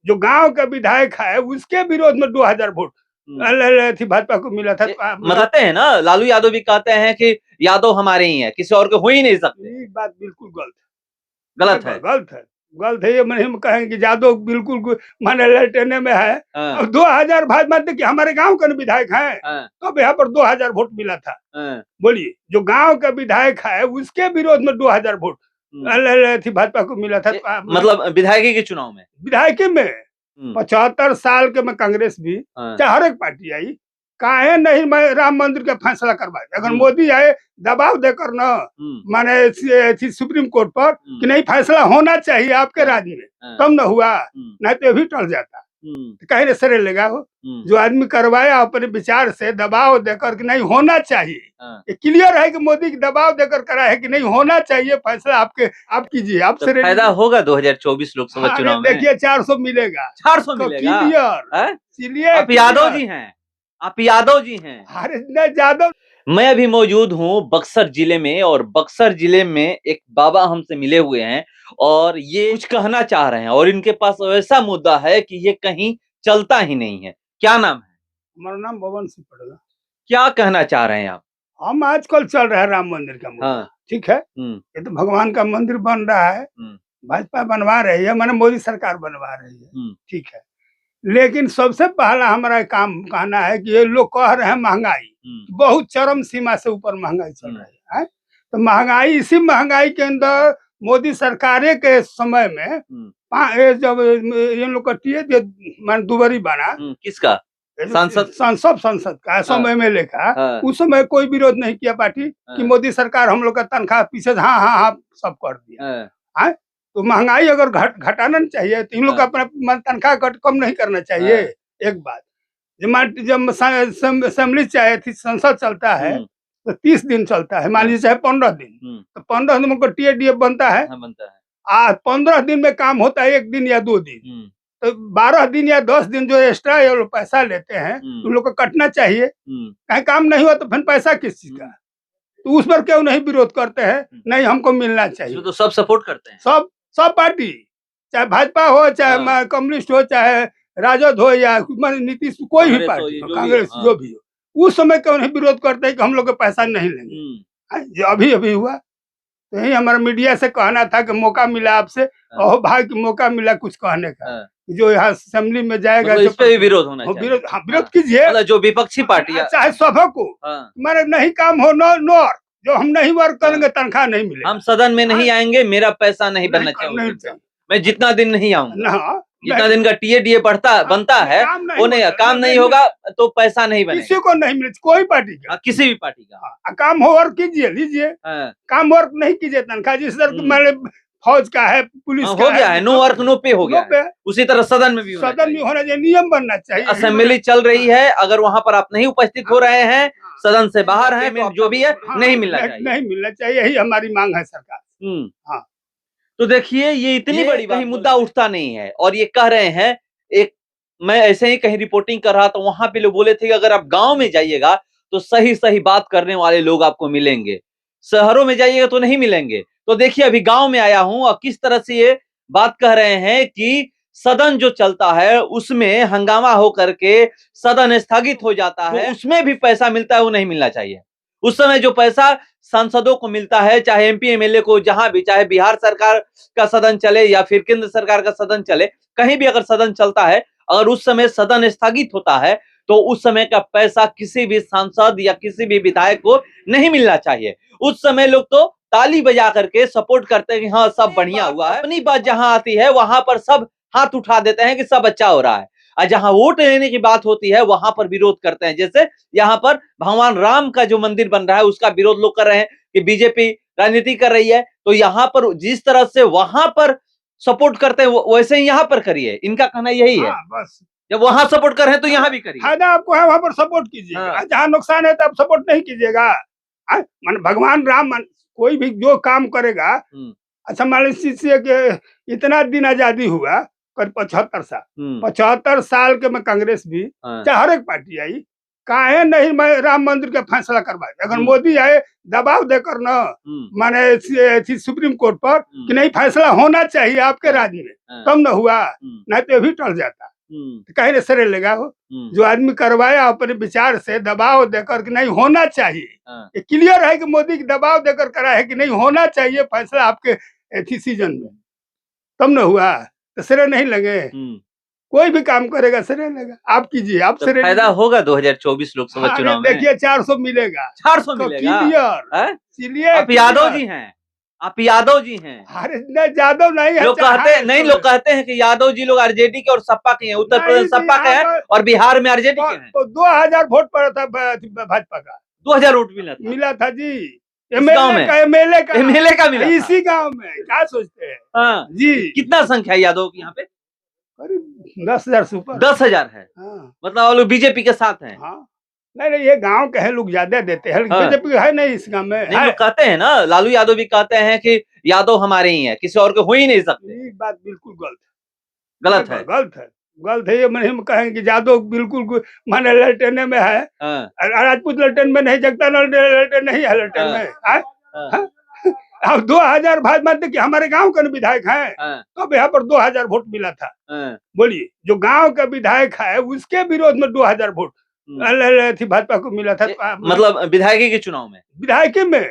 जो गांव का विधायक है उसके विरोध में 2000 वोट थी भाजपा को मिला था। बताते हैं ना, लालू यादव भी कहते हैं कि यादव हमारे ही है, किसी और के हो ही नहीं सकते। ये बात बिल्कुल गलत गलत है। गलत है। ये मैंने हम कहेंगे कि यादव बिल्कुल माने ललटेने में है। हाँ। अब 2000 भाजपा देखिए हमारे गांव का विधायक है हाँ। तो यहाँ पर 2000 वोट मिला था। हाँ। बोलिए जो गांव का विधायक है उसके विरोध में 2000 वोट थी भाजपा को मिला था। मतलब विधायकी के चुनाव में, विधायकी में 75 साल के में कांग्रेस भी चाहे हर एक पार्टी आई, काहे नहीं मैं राम मंदिर का फैसला करवाए। अगर मोदी आए दबाव देकर न माने सुप्रीम कोर्ट पर कि नहीं फैसला होना चाहिए आपके राज्य में, तब न हुआ, नहीं तो भी टल जाता। तो कहीं न सरे लेगा हो जो आदमी करवाया अपने विचार से दबाव देकर कि नहीं होना चाहिए। ये क्लियर है कि मोदी की दबाव देकर करा है कि नहीं होना चाहिए फैसला आपके, आप कीजिए, आप तो फायदा होगा 2024 लोकसभा चुनाव में। देखिए 400 मिलेगा, 400 मिलेगा। क्लियर आप यादव जी हैं, आप यादव जी हैं। अरे यादव। मैं अभी मौजूद हूँ बक्सर जिले में, और बक्सर जिले में एक बाबा हमसे मिले हुए हैं और ये कुछ कहना चाह रहे हैं, और इनके पास ऐसा मुद्दा है कि ये कहीं चलता ही नहीं है। क्या नाम है? हमारा नाम भवन सिंह पड़ेगा। क्या कहना चाह रहे हैं आप? हम आजकल चल रहा है राम मंदिर का मुद्दा। हाँ। ठीक है, ये तो भगवान का मंदिर बन रहा है, भाजपा बनवा रही है, माने मोदी सरकार बनवा रही है। ठीक है, लेकिन सबसे पहला हमारा काम कहना है कि ये लोग कह रहे हैं महंगाई बहुत चरम सीमा से ऊपर महंगाई चल रही है। तो महंगाई, इसी महंगाई के अंदर मोदी सरकार के समय में जब इन लोग का दुबरी बना, किसका? संसद का समय में लेखा, उस समय कोई विरोध नहीं किया पार्टी कि मोदी सरकार हम लोग का तनख्वाह पीछे हाँ सब कर दिया। तो महंगाई अगर घटाना चाहिए तो इन लोग का अपना तनख्वाह कम नहीं करना चाहिए। एक बात, जब असेंबली चाहे थी, संसद चलता है तो 30 दिन चलता है, मान लीजिए चाहे 15 दिन, तो 15 दिन को टीएडीएफ बनता है। 15 दिन में काम होता है 1 दिन या 2 दिन, तो 12 दिन या 10 दिन जो एक्स्ट्रा ये लोग पैसा लेते हैं उन लोग को कटना चाहिए। कहीं काम नहीं हुआ तो फिर पैसा किस चीज का, तो उस पर क्यों नहीं विरोध करते हैं? नहीं हमको मिलना चाहिए। तो सब सपोर्ट करते हैं, सब पार्टी, चाहे भाजपा हो, चाहे कम्युनिस्ट हो, चाहे राजद हो, या नीतीश, कोई भी पार्टी हो, कांग्रेस जो भी हो, उस समय क्यों नहीं विरोध करते हैं कि हम लोग का पैसा नहीं लेंगे। जो अभी हुआ, तो यही हमारा मीडिया से कहना था कि मौका मिला आपसे, और भाई की मौका मिला कुछ कहने का, जो यहाँ असेंबली में जाएगा इस पे भी विरोध होना चाहिए। विरोध कीजिए, जो विपक्षी पार्टी चाहे सभा को, हमारे नहीं काम हो नो जो हम नहीं वर्क करेंगे तनख्वाह नहीं मिलेगा। हम सदन में नहीं आएंगे, मेरा पैसा नहीं बनना चाहिए। मैं जितना दिन नहीं आऊंगा, जितना दिन का टीएडीए बनता है, वो नहीं, काम नहीं होगा तो पैसा नहीं बनेगा। किसी को नहीं मिले, कोई पार्टी का, किसी भी पार्टी का। काम हो वर्क कीजिए, लीजिए। काम वर्क नहीं कीजिए तनख्वाह, जिस तरह मैंने फौज का है, पुलिस का हो गया है, नो वर्क नो पे हो गया है। उसी तरह सदन में भी होना चाहिए, नियम बनना चाहिए। असेंबली चल रही है, अगर वहां पर आप नहीं उपस्थित हो रहे हैं, सदन से बाहर हैं, तो जो भी है नहीं मिलना चाहिए, नहीं मिलना चाहिए, यही हमारी मांग है सरकार। तो देखिए ये इतनी बड़ी बात, मुद्दा उठता नहीं है, और ये कह रहे हैं, एक मैं ऐसे ही कहीं रिपोर्टिंग कर रहा था, वहां पे लोग बोले थे कि अगर आप गांव में जाइएगा तो सही बात करने वाले लोग आपको मिलेंगे, शहरों में जाइएगा तो नहीं मिलेंगे। तो देखिए अभी गांव में आया हूं, और किस तरह से ये बात कह रहे हैं कि सदन जो चलता है उसमें हंगामा होकर के सदन स्थगित हो जाता है, उसमें भी पैसा मिलता है, वो नहीं मिलना चाहिए। उस समय जो पैसा सांसदों को मिलता है, चाहे एमपी एमएलए को, जहां भी, चाहे बिहार सरकार का सदन चले या फिर केंद्र सरकार का सदन चले, कहीं भी अगर सदन चलता है, अगर उस समय सदन स्थगित होता है तो उस समय का पैसा किसी भी सांसद या किसी भी विधायक को नहीं मिलना चाहिए। उस समय लोग तो ताली बजा करके सपोर्ट करते हैं कि हाँ सब बढ़िया हुआ है। अपनी बात जहां आती है वहां पर सब हाथ उठा देते हैं कि सब अच्छा हो रहा है, और जहां वोट लेने की बात होती है वहां पर विरोध करते हैं। जैसे यहाँ पर भगवान राम का जो मंदिर बन रहा है उसका विरोध लोग कर रहे हैं कि बीजेपी राजनीति कर रही है, तो यहाँ पर जिस तरह से वहां पर सपोर्ट करते हैं वैसे ही यहाँ पर करिए, इनका कहना यही है। बस जब वहां सपोर्ट कर रहे हैं तो यहाँ भी करिए, फायदा आपको है, वहां पर सपोर्ट कीजिएगा। जहाँ नुकसान है तो आप सपोर्ट नहीं कीजिएगा। भगवान राम कोई भी जो काम करेगा, अच्छा मान लीजिए इतना दिन आजादी हुआ, करीब 75 साल, 75 साल के में कांग्रेस भी चाहे हर एक पार्टी आई, काहे नहीं मैं राम मंदिर का फैसला करवाए। अगर मोदी आए दबाव देकर न माने सुप्रीम कोर्ट पर कि नहीं फैसला होना चाहिए आपके राज्य में, तब न हुआ, नहीं तो भी टल जाता। कहीं न सरे लगा हो जो आदमी करवाया अपने विचार से दबाव देकर कि नहीं होना चाहिए, ये क्लियर है कि मोदी की दबाव देकर करा है कि नहीं होना चाहिए फैसला आपके सीजन में, तब न हुआ तो सरे नहीं लगे। कोई भी काम करेगा सरे लेगा। आप कीजिए, आप तो सरे फायदा होगा 2024 लोकसभा चुनाव में। देखिए 400 मिलेगा, 400 मिलेगा क्लियर। आप यादव जी हैं, आप यादव जी हैं। अरे यादव नहीं है, लोग कहते नहीं, लोग कहते हैं कि यादव जी लोग आरजेडी के और सपा के हैं, उत्तर प्रदेश सपा के हैं और बिहार में आरजेडी के हैं। तो 2000 वोट पड़ा था भाजपा का, 2000 वोट मिला था जी। एमएलए का मिला इसी गांव में। क्या सोचते हैं? हाँ जी। कितना संख्या है यादव की यहाँ पे? 10,000 से ऊपर। 10,000 है। मतलब वो लोग बीजेपी के साथ हैं। नहीं ये गांव के हैं, लोग ज्यादा देते हैं, बीजेपी है नहीं इस गांव में। नहीं, लोग कहते हैं ना, लालू यादव भी कहते हैं कि यादव हमारे ही हैं, किसी और के हो ही नहीं सकते। ये बात बिल्कुल गलत है। गलत है। ये हम कहेंगे कि यादव बिल्कुल माने ललटेने में है, राजपूत ललटेन में नहीं, जगता ललटेन नहीं है ललटेन में। अब 2000 भाजपा देखिए, हमारे गांव का विधायक है तो यहाँ पर 2000 वोट मिला था। बोलिए, जो गांव का विधायक है उसके विरोध में 2000 वोट भाजपा को मिला था। मतलब विधायकी के चुनाव में, विधायकी में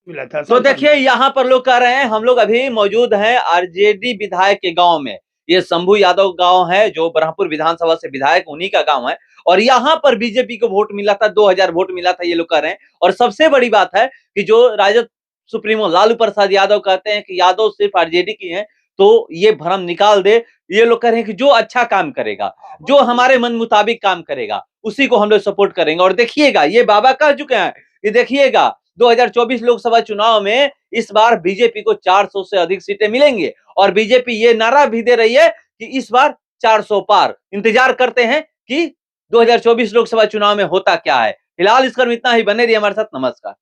मिला था। तो देखिए यहाँ पर लोग कह रहे हैं, हम लोग अभी मौजूद हैं आरजेडी विधायक के गांव में। ये शंभू यादव गांव है जो ब्रह्मपुर विधानसभा से विधायक, उन्हीं का गांव है। और यहाँ पर बीजेपी को वोट मिला था, 2000 वोट मिला था, ये लोग कह रहे हैं। और सबसे बड़ी बात है कि जो राजद सुप्रीमो लालू प्रसाद यादव कहते हैं कि यादव सिर्फ आरजेडी की हैं, तो ये भ्रम निकाल दे। ये लोग कह रहे हैं कि जो अच्छा काम करेगा, जो हमारे मन मुताबिक काम करेगा, उसी को हम लोग सपोर्ट करेंगे। और देखिएगा, ये बाबा कह चुके हैं कि देखिएगा 2024 लोकसभा चुनाव में इस बार बीजेपी को 400 से अधिक सीटें मिलेंगी। और बीजेपी ये नारा भी दे रही है कि इस बार 400 पार। इंतजार करते हैं कि 2024 लोकसभा चुनाव में होता क्या है। फिलहाल इस क्रम इतना ही, बने रहिए हमारे साथ। नमस्कार।